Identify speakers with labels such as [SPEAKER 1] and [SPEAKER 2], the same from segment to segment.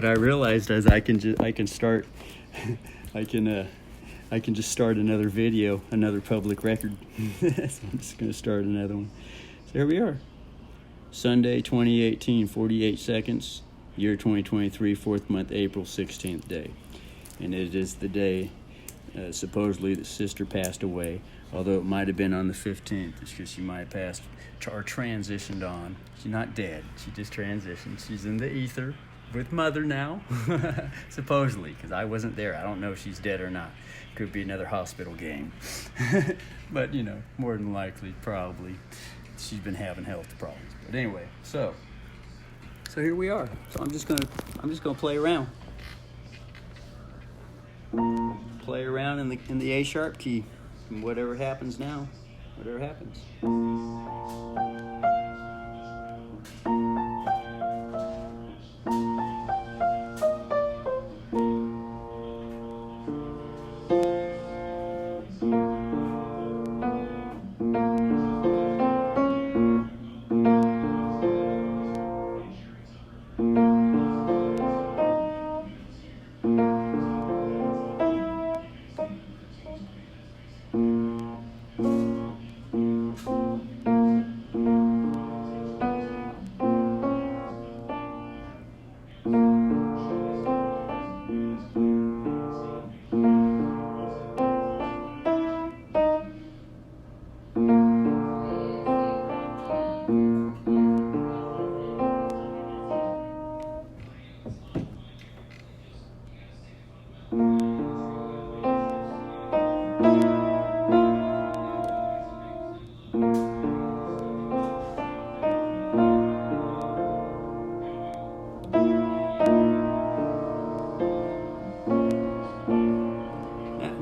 [SPEAKER 1] What I realized is I can start I can just start another video, another public record. So I'm just going to start another one. So here we are. Sunday, 2018, 48 seconds, year 2023, 4th month, April 16th day. And it is the day, supposedly, that sister passed away, although it might have been on the 15th. It's because she might have passed or transitioned on. She's not dead. She just transitioned. She's in the ether with mother now, supposedly, because I wasn't there. I don't know if she's dead or not. Could be another hospital game. But, you know, more than likely, probably, she's been having health problems. But anyway, so here we are. So I'm just gonna play around. Play around in the A sharp key. And whatever happens now, whatever happens.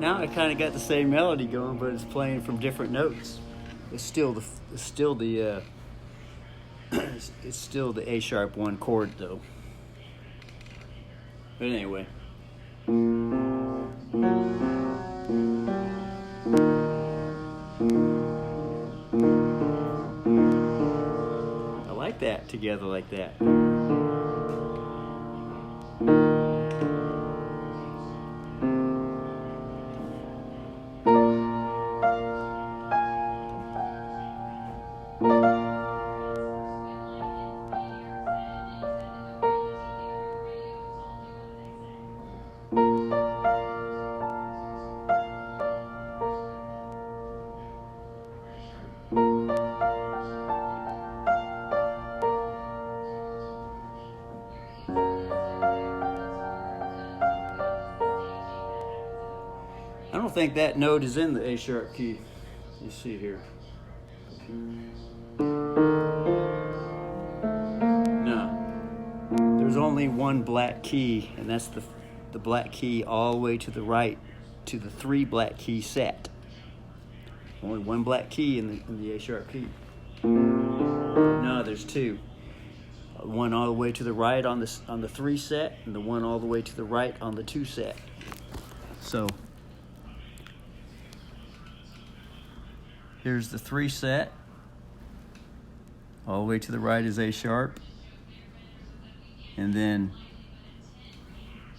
[SPEAKER 1] Now I kind of got the same melody going, but it's playing from different notes. It's still the A sharp 1 chord though. But anyway. I like that together like that. I don't think that note is in the A sharp key. You see here. No. There's only one black key, and that's the black key all the way to the right to the 3 black key set. Only one black key in the A sharp key. No, there's 2. One all the way to the right on the 3 set, and the one all the way to the right on the 2 set. So here's the 3 set. All the way to the right is A sharp. And then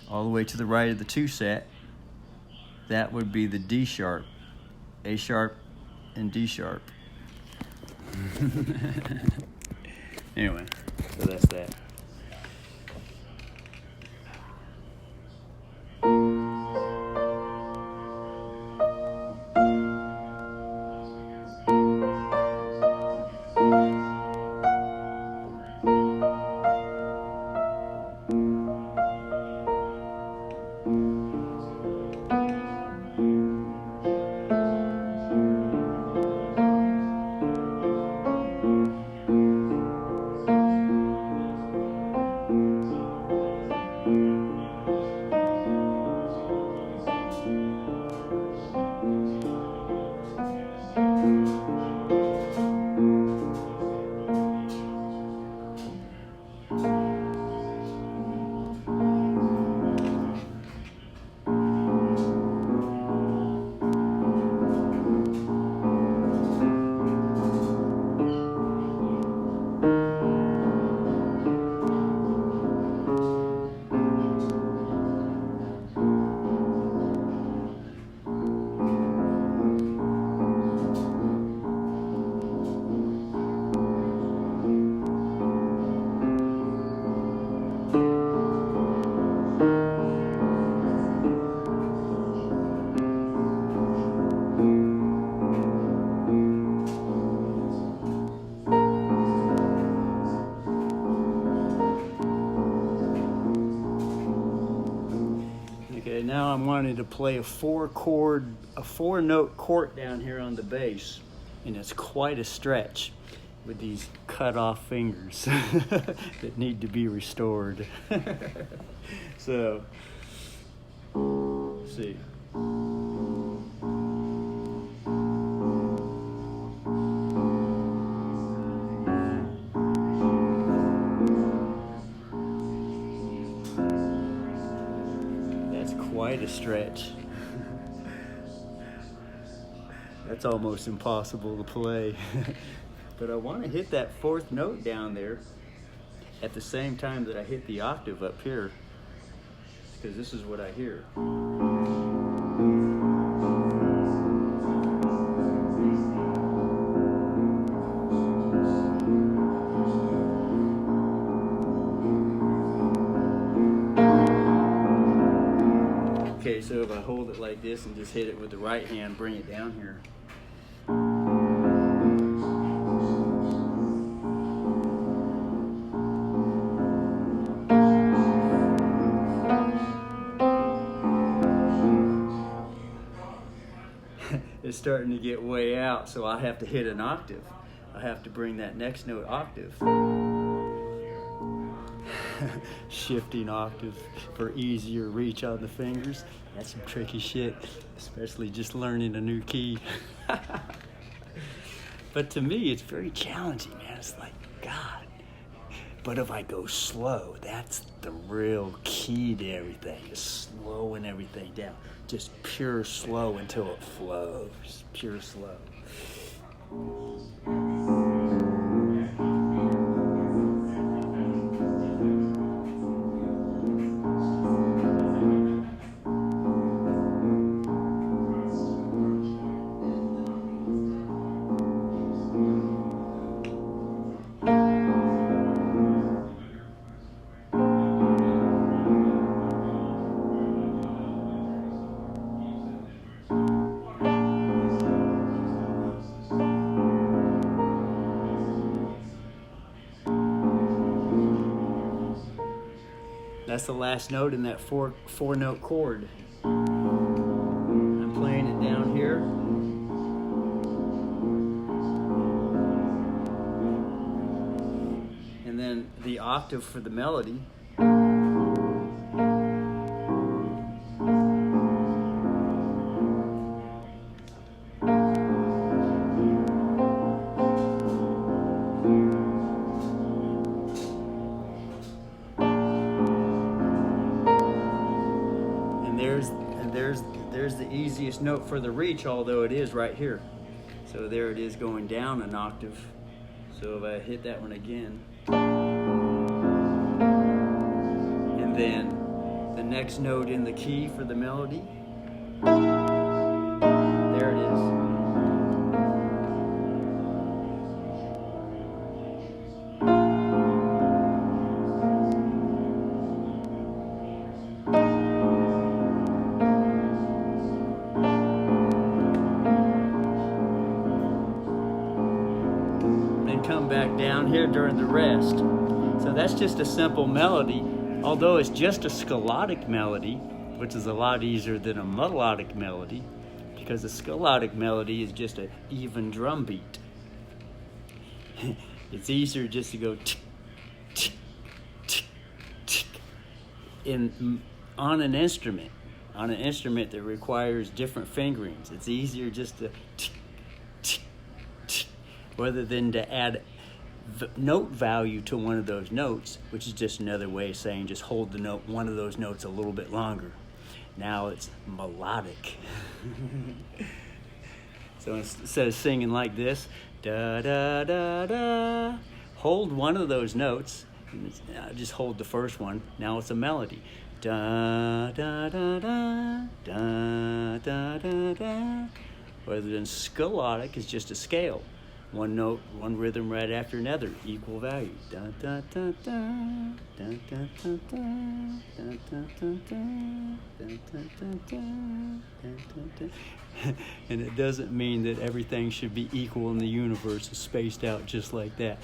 [SPEAKER 1] all the way to the right of the 2 set, that would be the D sharp. A sharp and D sharp. Anyway, so that's that. now I'm wanting to play a four note chord down here on the bass, and it's quite a stretch with these cut off fingers that need to be restored. So, let's see. That's quite a stretch. That's almost impossible to play. But I want to hit that fourth note down there at the same time that I hit the octave up here, because this is what I hear. Okay, so if I hold it like this and just hit it with the right hand, bring it down here. It's starting to get way out, so I have to hit an octave. I have to bring that next note octave. Shifting octave for easier reach on the fingers. That's some tricky shit, especially just learning a new key. But to me, it's very challenging, man. It's like, God. But if I go slow, that's the real key to everything, is slowing everything down. Just pure slow until it flows. Pure slow. That's the last note in that four note chord. I'm playing it down here. And then the octave for the melody. There's the easiest note for the reach, although it is right here. So there it is going down an octave. So if I hit that one again, and then the next note in the key for the melody, there it is. Come back down here during the rest. So that's just a simple melody, although it's just a scalotic melody, which is a lot easier than a melodic melody, because a scalotic melody is just an even drum beat. It's easier just to go tick, tick, tick, tick on an instrument that requires different fingerings. It's easier just to tick, tick, tick, rather than to add note value to one of those notes, which is just another way of saying just hold the note, one of those notes a little bit longer. Now it's melodic. So instead of singing like this, da da da da, hold one of those notes, and just hold the first one. Now it's a melody. Da da da da da da da da. Rather than scalotic is just a scale. One note, one rhythm right after another, equal value. Da da da da, da da da da, da da da da, da da da da, da da da. And it doesn't mean that everything should be equal in the universe, is spaced out just like that.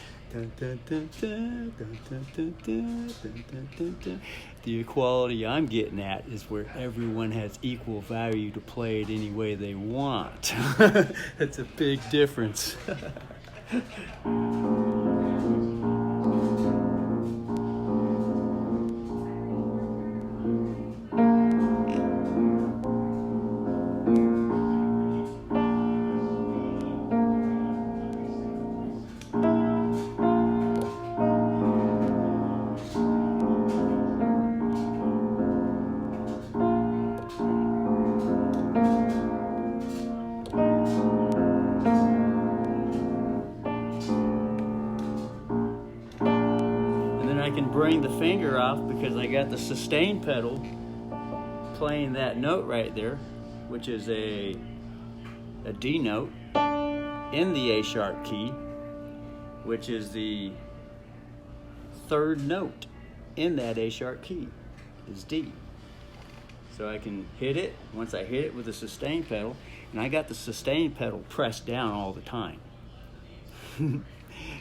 [SPEAKER 1] The equality I'm getting at is where everyone has equal value to play it any way they want. That's a big difference. I can bring the finger off because I got the sustain pedal playing that note right there, which is a D note in the A sharp key, which is the third note in that A sharp key, is D. So I can hit it, once I hit it with the sustain pedal, and I got the sustain pedal pressed down all the time.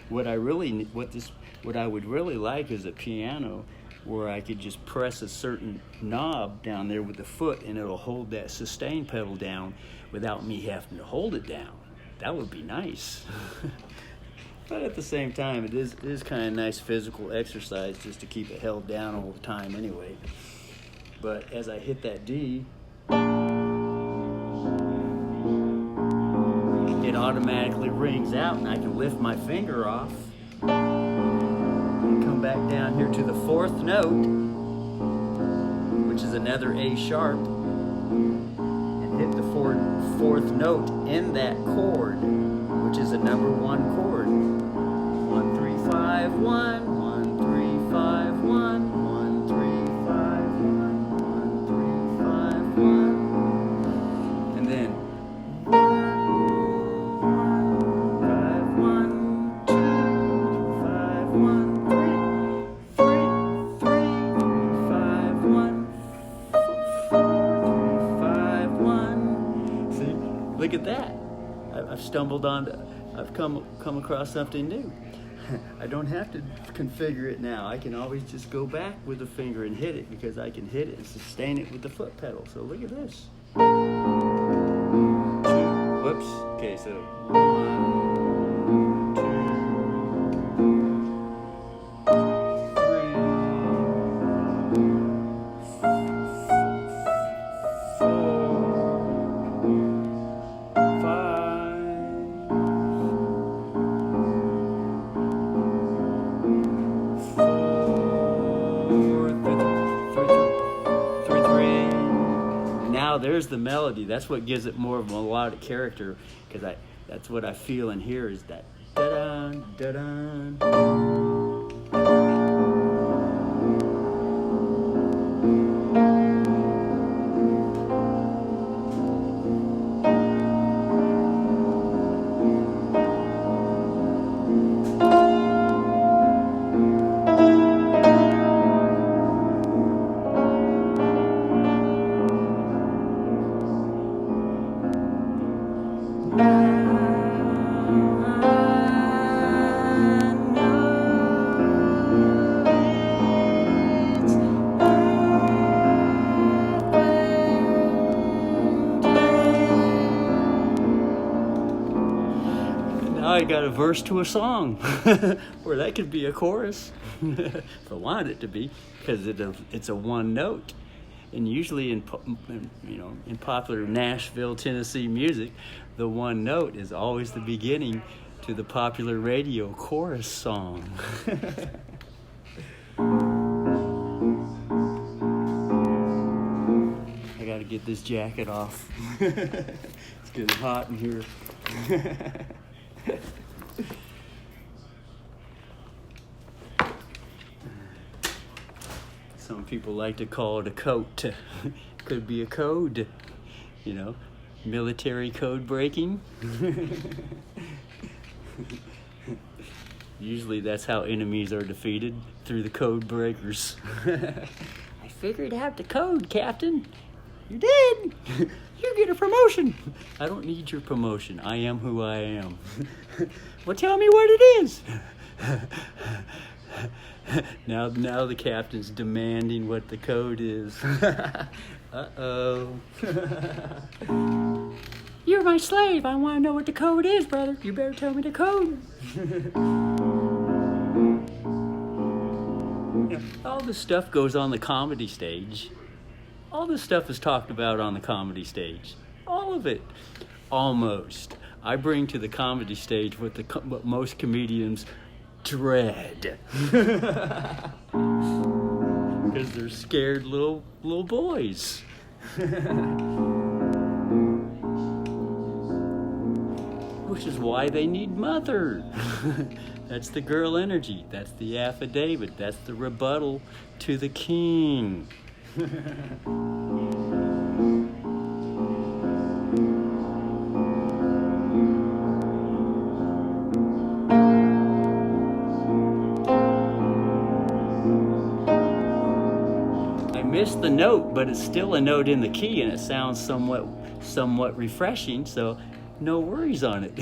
[SPEAKER 1] What I would really like is a piano where I could just press a certain knob down there with the foot and it'll hold that sustain pedal down without me having to hold it down. That would be nice. But at the same time, it is kind of nice physical exercise just to keep it held down all the time anyway. But as I hit that D, it automatically rings out and I can lift my finger off and come back down here to the fourth note, which is another A sharp, and hit the fourth note in that chord, which is a number 1 chord. 1 3 5 1 1 3 5 1 1 3 5 1 1 3 5 1, and then 1. Look at that. I've come across something new. I don't have to configure it now. I can always just go back with the finger and hit it because I can hit it and sustain it with the foot pedal. So look at this. 2, whoops. Okay, so 1, 2, 3. Now there's the melody. That's what gives it more of a melodic character, because that's what I feel in here is that da-dun, da-dun. I got a verse to a song, or that could be a chorus if I wanted it to be, because it's a one note. And usually in popular Nashville, Tennessee music, the one note is always the beginning to the popular radio chorus song. I got to get this jacket off. It's getting hot in here. Some people like to call it a coat. Could be a code, military code breaking. Usually that's how enemies are defeated, through the code breakers. I figured out the code, Captain. You did. You get a promotion. I don't need your promotion. I am who I am. Well, tell me what it is. Now the captain's demanding what the code is. Uh-oh. You're my slave. I want to know what the code is, brother. You better tell me the code. All this stuff goes on the comedy stage. All this stuff is talked about on the comedy stage. All of it. Almost. I bring to the comedy stage what most comedians dread. Because they're scared little boys. Which is why they need mother. That's the girl energy. That's the affidavit. That's the rebuttal to the king. I missed the note, but it's still a note in the key, and it sounds somewhat refreshing, so no worries on it.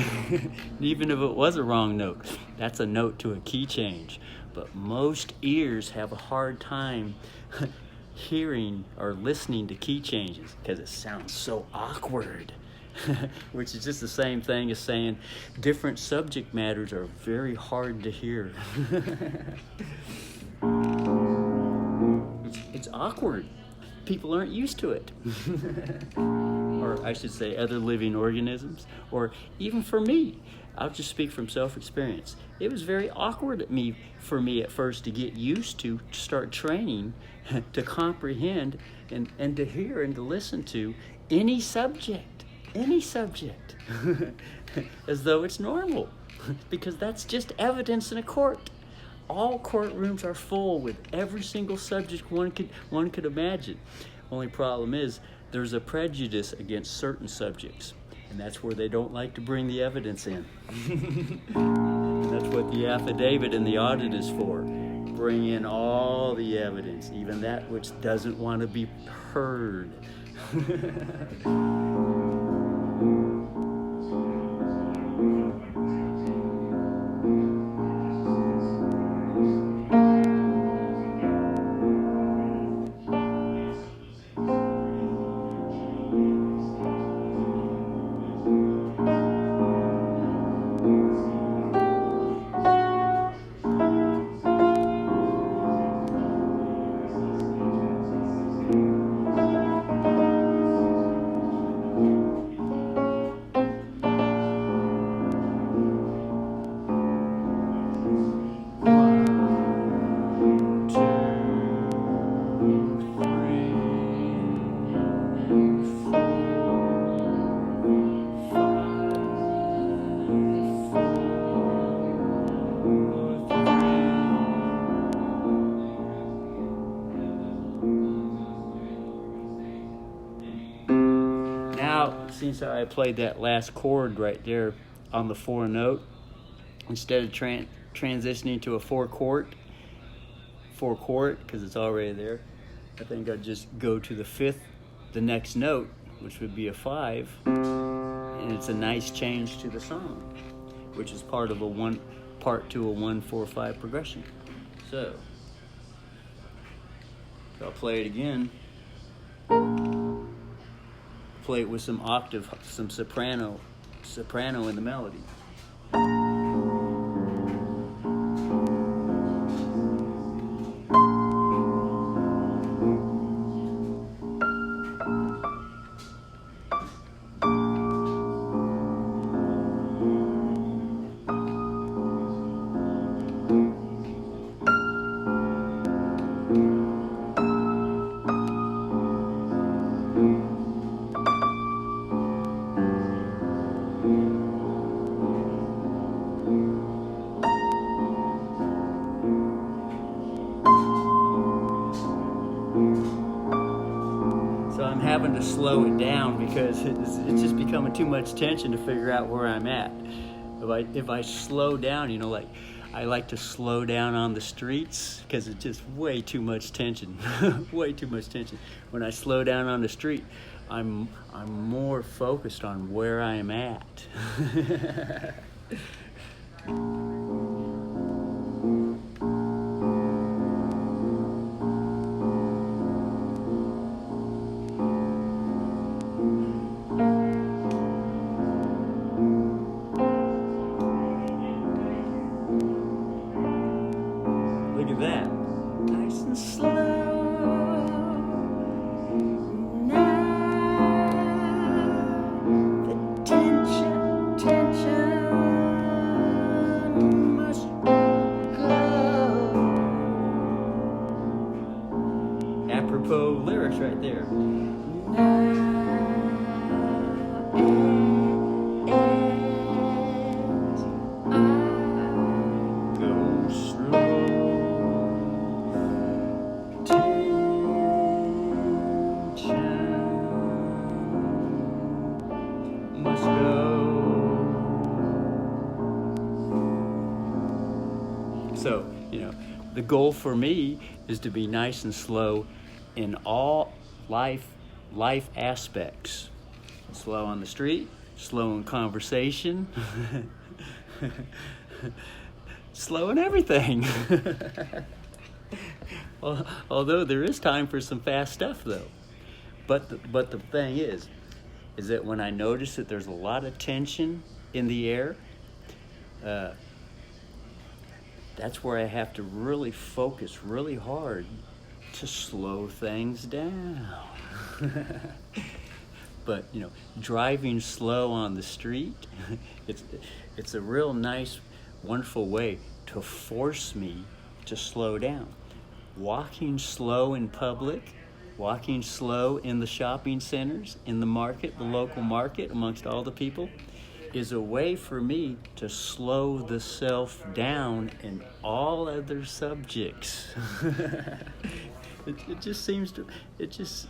[SPEAKER 1] Even if it was a wrong note, that's a note to a key change. But most ears have a hard time hearing or listening to key changes because it sounds so awkward. Which is just the same thing as saying different subject matters are very hard to hear. It's awkward. People aren't used to it. Or I should say other living organisms, or even for me. I'll just speak from self-experience. It was very awkward for me at first to get used to start training to comprehend and to hear and to listen to any subject, as though it's normal, because that's just evidence in a court. All courtrooms are full with every single subject one could imagine. Only problem is there's a prejudice against certain subjects, and that's where they don't like to bring the evidence in. And that's what the affidavit and the audit is for. Bring in all the evidence, even that which doesn't want to be heard. Since I played that last chord right there on the 4 note, instead of transitioning to a 4 chord, because it's already there, I think I'd just go to the next note, which would be a 5, and it's a nice change to the song, which is part to a 1-4-5 progression. So I'll play it again. Play it with some octave, some soprano in the melody. Having to slow it down because it's just becoming too much tension to figure out where I'm at. If I slow down, like I like to slow down on the streets because it's just way too much tension. Way too much tension. When I slow down on the street, I'm more focused on where I am at. Look at that. Nice and slow. Apropos lyrics right there. Go slow, tension must go. So, the goal for me is to be nice and slow in all life aspects. Slow on the street, slow in conversation, slow in everything. Well, although there is time for some fast stuff though. But the thing is that when I notice that there's a lot of tension in the air, that's where I have to really focus really hard to slow things down. But driving slow on the street, it's a real nice, wonderful way to force me to slow down. Walking slow in public, walking slow in the shopping centers, in the market, the local market, amongst all the people, is a way for me to slow the self down in all other subjects. It just seems to, it's just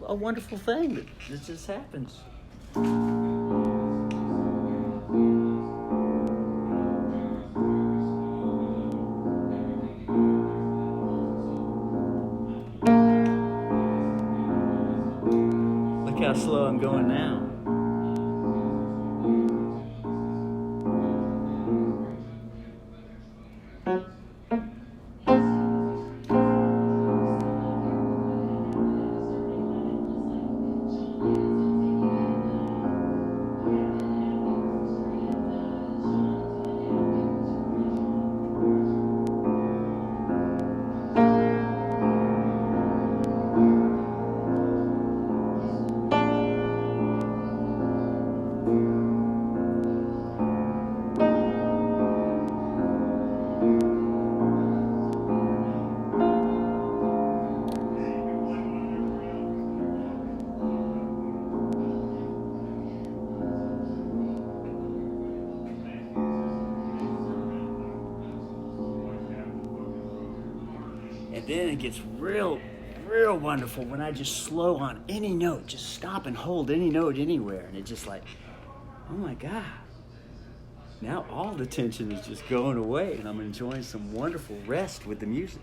[SPEAKER 1] a wonderful thing that it just happens. Look how slow I'm going now. And then it gets real wonderful when I just slow on any note, just stop and hold any note anywhere. And it's just like, oh my God. Now all the tension is just going away and I'm enjoying some wonderful rest with the music.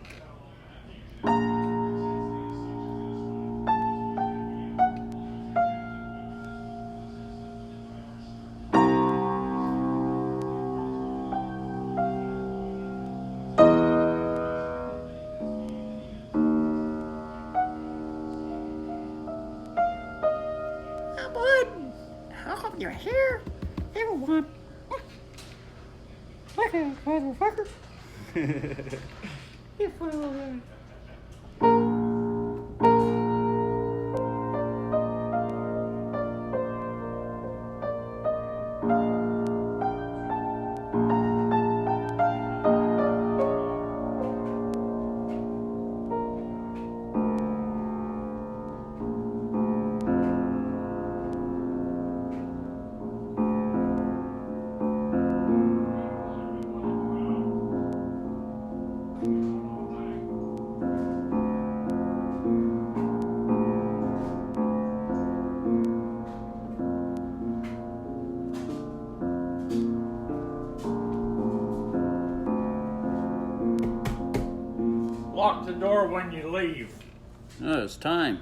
[SPEAKER 1] You're here, everyone. Look at it, motherfucker. You fool.
[SPEAKER 2] Lock the door when you leave.
[SPEAKER 1] Oh, it's time.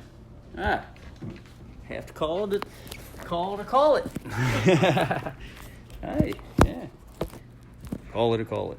[SPEAKER 1] Have to call it. Hey, yeah. Call it.